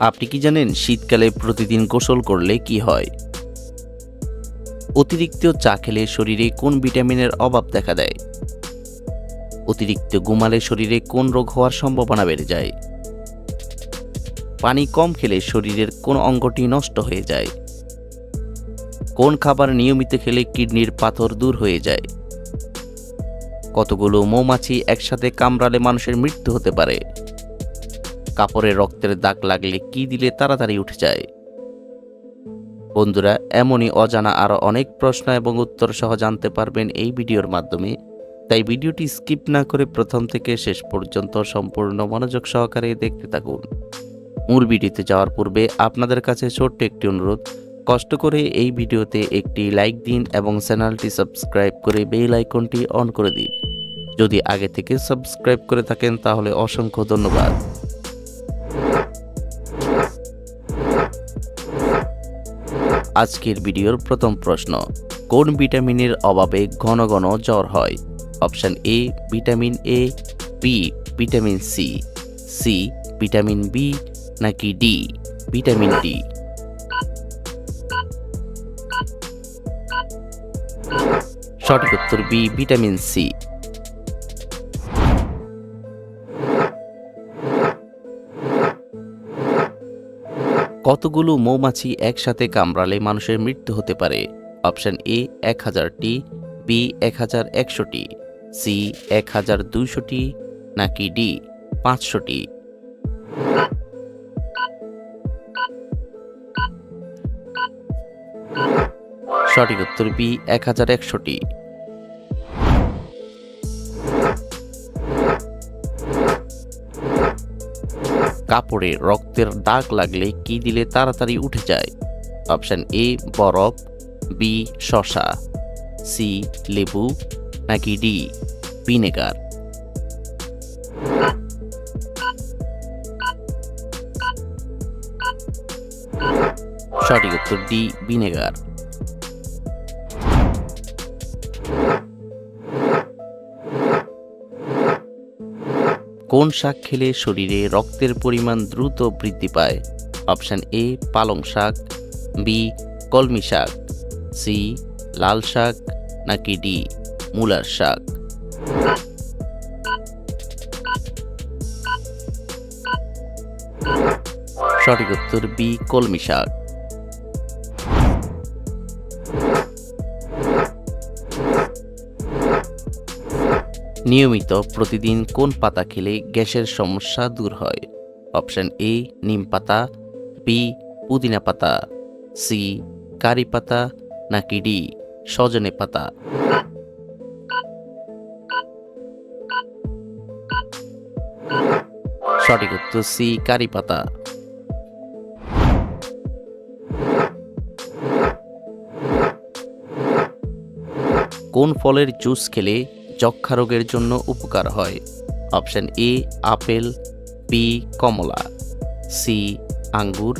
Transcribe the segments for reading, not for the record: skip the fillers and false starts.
আপনি কি জানেন শীতকালে প্রতিদিন গোসল করলে কি হয়? অতিরিক্ত চা খেলে শরীরে কোন ভিটামিনের অভাব দেখা দেয়? অতিরিক্ত ঘুমালে শরীরে কোন রোগ হওয়ার সম্ভাবনা বেড়ে যায়? পানি কম খেলে শরীরের কোন অঙ্গটি নষ্ট হয়ে যায়? কোন খাবার নিয়মিত খেলে কিডনির পাথর দূর হয়ে যায়? কতগুলো মৌমাছি একসাথে কামড়ালে মানুষের মৃত্যু হতে পারে? কাপড়ে রক্তের দাগ লাগলে কি দিলে তাড়াতাড়ি উঠে যায়? বন্ধুরা, এমনই অজানা আরও অনেক প্রশ্ন এবং উত্তর সহ জানতে পারবেন এই ভিডিওর মাধ্যমে, তাই ভিডিওটি স্কিপ না করে প্রথম থেকে শেষ পর্যন্ত সম্পূর্ণ মনোযোগ সহকারে দেখতে থাকুন। মূল ভিডিওতে যাওয়ার পূর্বে আপনাদের কাছে ছোট্ট একটি অনুরোধ, কষ্ট করে এই ভিডিওতে একটি লাইক দিন এবং চ্যানেলটি সাবস্ক্রাইব করে বেল আইকনটি অন করে দিন। যদি আগে থেকে সাবস্ক্রাইব করে থাকেন তাহলে অসংখ্য ধন্যবাদ। আজকের ভিডিওর প্রথম প্রশ্ন, কোন ভিটামিনের অভাবে ঘন ঘন জ্বর হয়? Option A vitamin A, B vitamin C, C vitamin B, নাকি ডি ভিটামিন ডি? সঠিক উত্তর বি ভিটামিন সি। কতগুলো মৌমাছি একসাথে কামড়ালে মানুষের মৃত্যু হতে পারে? অপশন এ 1000টি, বি 1100টি, সি 1200টি, নাকি ডি 500টি? সঠিক উত্তর বি 1100টি। কাপড়ে রক্তের দাগ লাগলে কি দিলে তাড়াতাড়ি উঠে যায়? অপশন এ বরফ, বি শসা, সি লেবু, নাকি ডি ভিনেগার? সঠিক উত্তর ডি ভিনেগার। কোন শাক খেলে শরীরে রক্তের পরিমাণ দ্রুত বৃদ্ধি পায়? অপশন এ পালং শাক, বি কলমি শাক, সি লাল শাক, নাকি ডি মূলার শাক? সঠিক উত্তর বি কলমি শাক। নিয়মিত প্রতিদিন কোন পাতা খেলে গ্যাসের সমস্যা দূর হয়? অপশন এ নিম পাতা, বি পুদিনা পাতা, সি কারি পাতা, নাকি ডি সজনে পাতা? সঠিক উত্তর সি কারি পাতা। কোন ফলের জুস খেলে যক্ষা রোগের জন্য উপকার হয়? অপশন এ আপেল, বি কমলা, সি আঙ্গুর,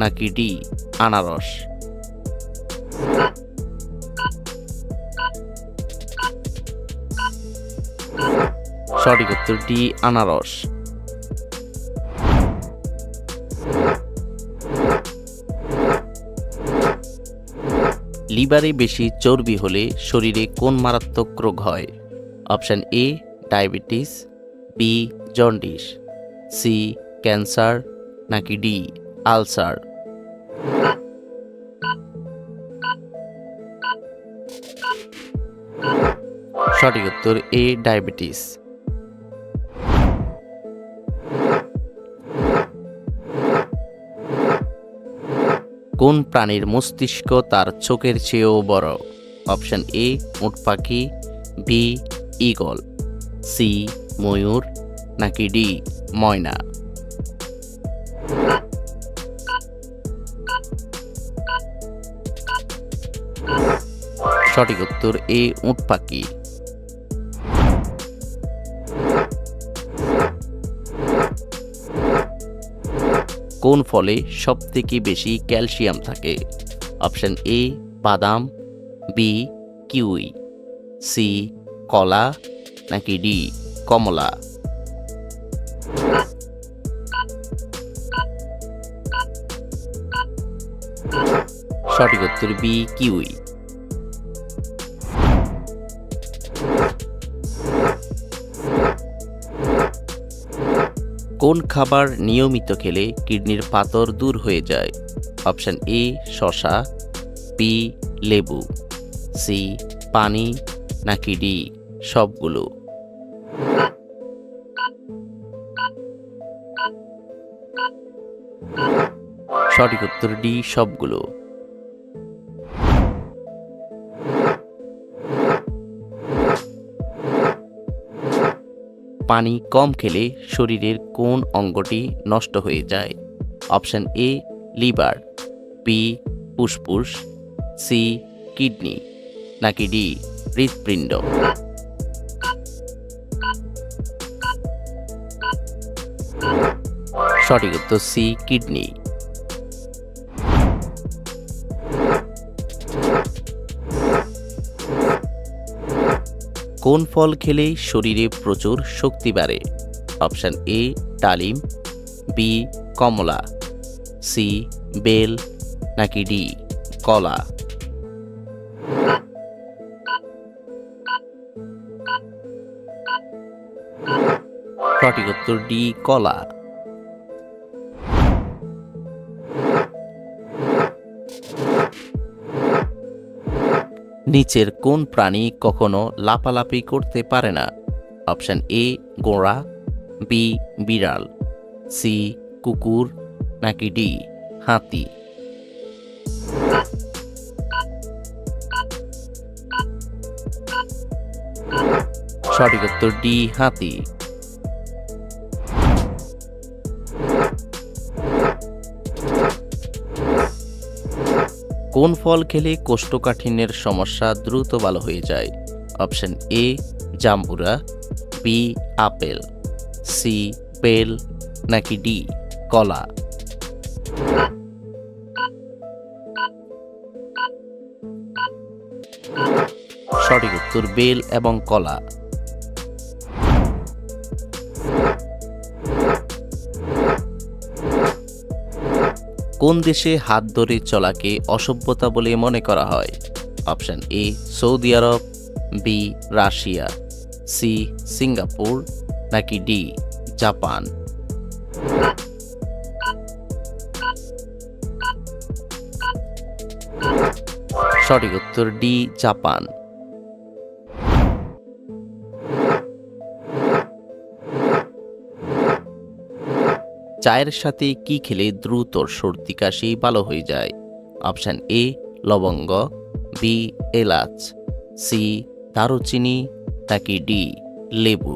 নাকি ডি আনারস? সঠিক উত্তর ডি আনারস। লিভারে বেশি চর্বি হলে শরীরে কোন মারাত্মক রোগ হয়? Option A diabetes, B jaundice, C cancer, নাকি ডি আলসার? সঠিক উত্তর এ ডায়াবেটিস। কোন প্রাণীর মস্তিষ্ক তার চোখের চেয়েও বড়? অপশন এ উট পাখি, বি ঈগল, সি ময়ূর, নাকি ডি ময়না? সঠিক উত্তর এ উট পাখি। কোন ফলে সবথেকে বেশি ক্যালসিয়াম থাকে? অপশন এ বাদাম, বি কিউই, সি কলা, নাকি ডি কমলা? সঠিক উত্তর বি কিউই। কোন খাবার নিয়মিত খেলে কিডনির পাথর দূর হয়ে যায়? অপশন এ শসা, বি লেবু, সি পানি, নাকি ডি সবগুলো? সঠিক উত্তর ডি সবগুলো। পানি কম খেলে শরীরের কোন অঙ্গটি নষ্ট হয়ে যায়? অপশন এ লিভার, বি ফুসফুস, সি কিডনি, নাকি ডি হৃৎপিণ্ড? সঠিক উত্তর সি কিডনি। কোন ফল খেলে শরীরে প্রচুর শক্তি বাড়ে? অপশন এ ডালিম, বি কমলা, সি বেল, নাকি ডি কলা? সঠিক উত্তর ডি কলা। নিচের কোন প্রাণী কখনো লাফালাফি করতে পারে না? অপশন এ ঘোড়া, বি বিড়াল, সি কুকুর, নাকি ডি হাতি? সঠিক উত্তর ডি হাতি। কোন ফল খেলে কোষ্ঠকাঠিন্যের সমস্যা দ্রুত ভালো হয়ে যায়? অপশন এ জাম্বুরা, বি আপেল, সি বেল, নাকি ডি কলা? সঠিক উত্তর বেল এবং কলা। কোন দেশে হাত ধরে চলাকে অসভ্যতা বলে মনে করা হয়? Option A Saudi Arab, B Russia, C Singapore, নাকি ডি জাপান? সঠিক উত্তর ডি জাপান। চায়ের সাথে কি খেলে দ্রুত সর্দি কাশি ভালো হয়ে যায়? অপশন এ লবঙ্গ, বি এলাচ, সি দারুচিনি, নাকি ডি লেবু?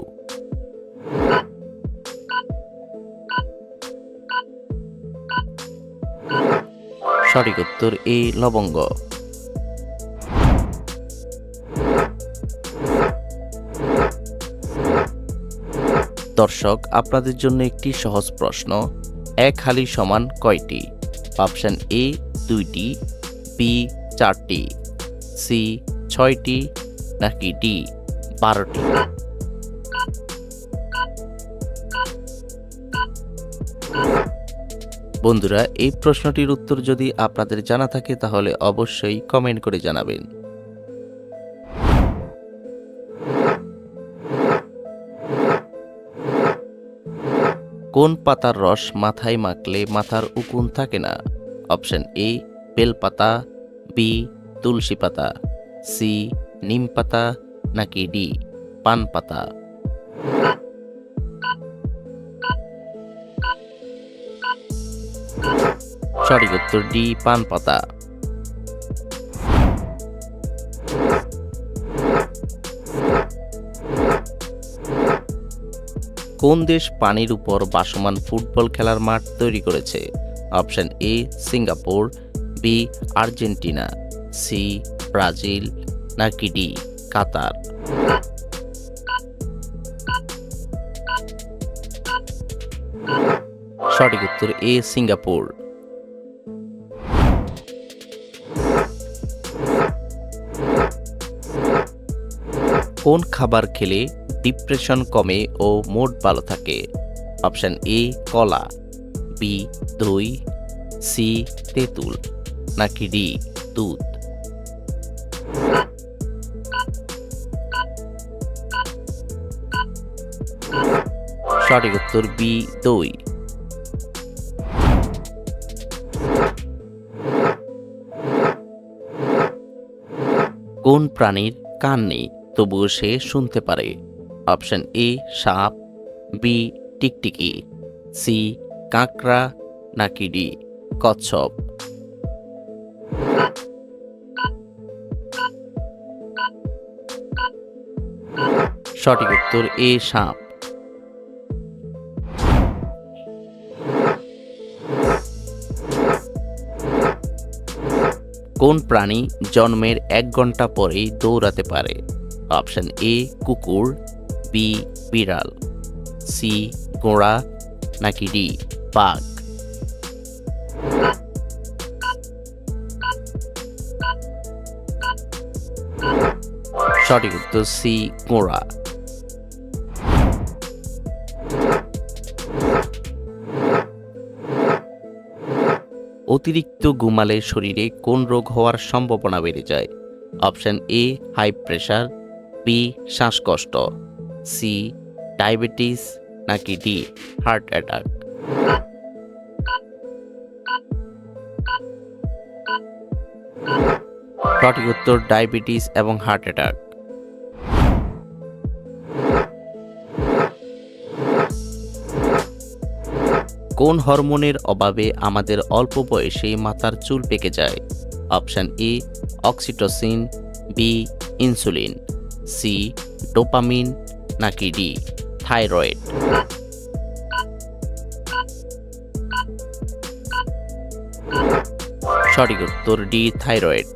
সঠিক উত্তর এ লবঙ্গ। দর্শক আপনাদের জন্য একটি সহজ প্রশ্ন, এক হালি সমান কয়টি? অপশন এ 2টি, বি 4টি, সি 6টি, নাকি ডি 12টি? বন্ধুরা এই প্রশ্নটির উত্তর যদি আপনাদের জানা থাকে তাহলে অবশ্যই কমেন্ট করে জানাবেন। কোন পাতার রস মাথায় মাখলে মাথার উকুন থাকে না? অপশন এ বেলপাতা, বি তুলসী পাতা, সি নিম পাতা, নাকি ডি পান পাতা? সঠিক উত্তর ডি পান পাতা। কোন দেশ পানির উপর ভাসমান ফুটবল খেলার মাঠ তৈরি করেছে? Option A Singapore, B Argentina, C Brazil, নাকি ডি কাতার? সঠিক উত্তর এ সিঙ্গাপুর। কোন খাবার খেলে ডিপ্রেশন কমে ও মুড ভালো থাকে? অপশন এ কলা, বি দই, সি তেঁতুল, নাকি ডি দুধ। সঠিক উত্তর বি দই। কোন প্রাণীর কান নেই তবুও সে শুনতে পারে? অপশন এ সাপ, বি টিকটিকি, সি কাঁকড়া, নাকি ডি কচ্ছপ। সঠিক উত্তর এ সাপ। কোন প্রাণী জন্মের 1 ঘন্টা পরেই দৌড়াতে পারে? অপশন এ কুকুর, বি বিড়াল, সি ঘোড়া, নাকি ডি বাঘ। সঠিক উত্তর সি ঘোড়া। অতিরিক্ত ঘুমালে শরীরে কোন রোগ হওয়ার সম্ভাবনা বেড়ে যায়? Option A high pressure, B শ্বাসকষ্ট, সি ডায়াবেটিস, নাকি ডি হার্ট অ্যাটাক। সঠিক উত্তর ডায়াবেটিস এবং হার্ট অ্যাটাক। কোন হরমোনের অভাবে আমাদের অল্প বয়সে মাথার চুল পেকে যায়? Option A oxytocin, B insulin, C dopamine, নাকি ডি থাইরয়েড। সঠিক উত্তর ডি থাইরয়েড।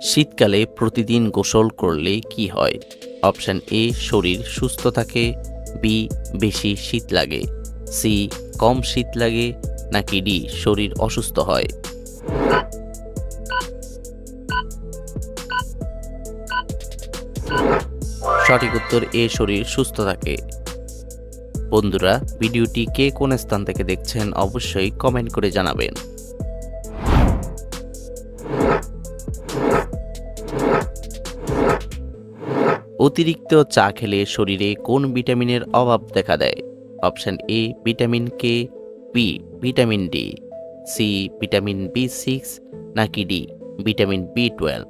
শীতকালে প্রতিদিন গোসল করলে কি হয়? অপশন এ শরীর সুস্থ থাকে, বি বেশি শীত লাগে, সি কম শীত লাগে, নাকি ডি শরীর অসুস্থ হয়। সঠিক উত্তর এ শরীর সুস্থ থাকে। বন্ধুরা, ভিডিওটি কে কোন স্থান থেকে দেখছেন অবশ্যই কমেন্ট করে জানাবেন। অতিরিক্ত চা খেলে শরীরে কোন ভিটামিনের অভাব দেখা দেয়? Option A vitamin K, B vitamin D, C vitamin বি6, নাকি ডি ভিটামিন বি12।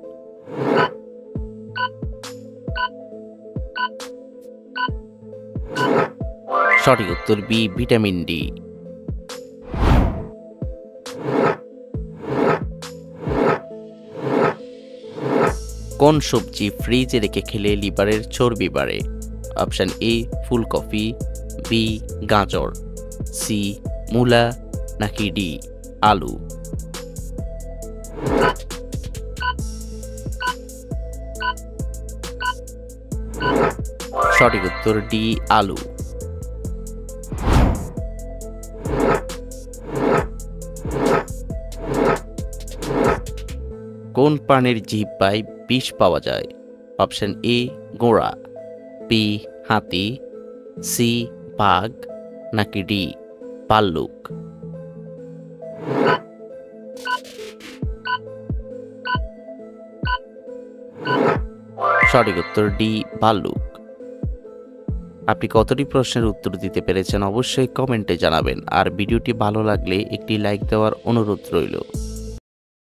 সঠিক উত্তর বি ভিটামিন ডি। কোন সবজি ফ্রিজে রেখে খেলে লিভারের চর্বি বাড়ে? অপশন এ ফুলকপি, বি গাজর, সি মূলা, নাকি ডি আলু। সঠিক উত্তর ডি আলু। কোন প্রাণীর জিহ্বায় বিষ পাওয়া যায়? অপশন এ ঘোড়া, বি হাতি, সি বাঘ, নাকি ডি ভাল্লুক। সঠিক উত্তর ডি ভাল্লুক। আপনি কতটি প্রশ্নের উত্তর দিতে পেরেছেন অবশ্যই কমেন্টে জানাবেন, আর ভিডিওটি ভালো লাগলে একটি লাইক দেওয়ার অনুরোধ রইল।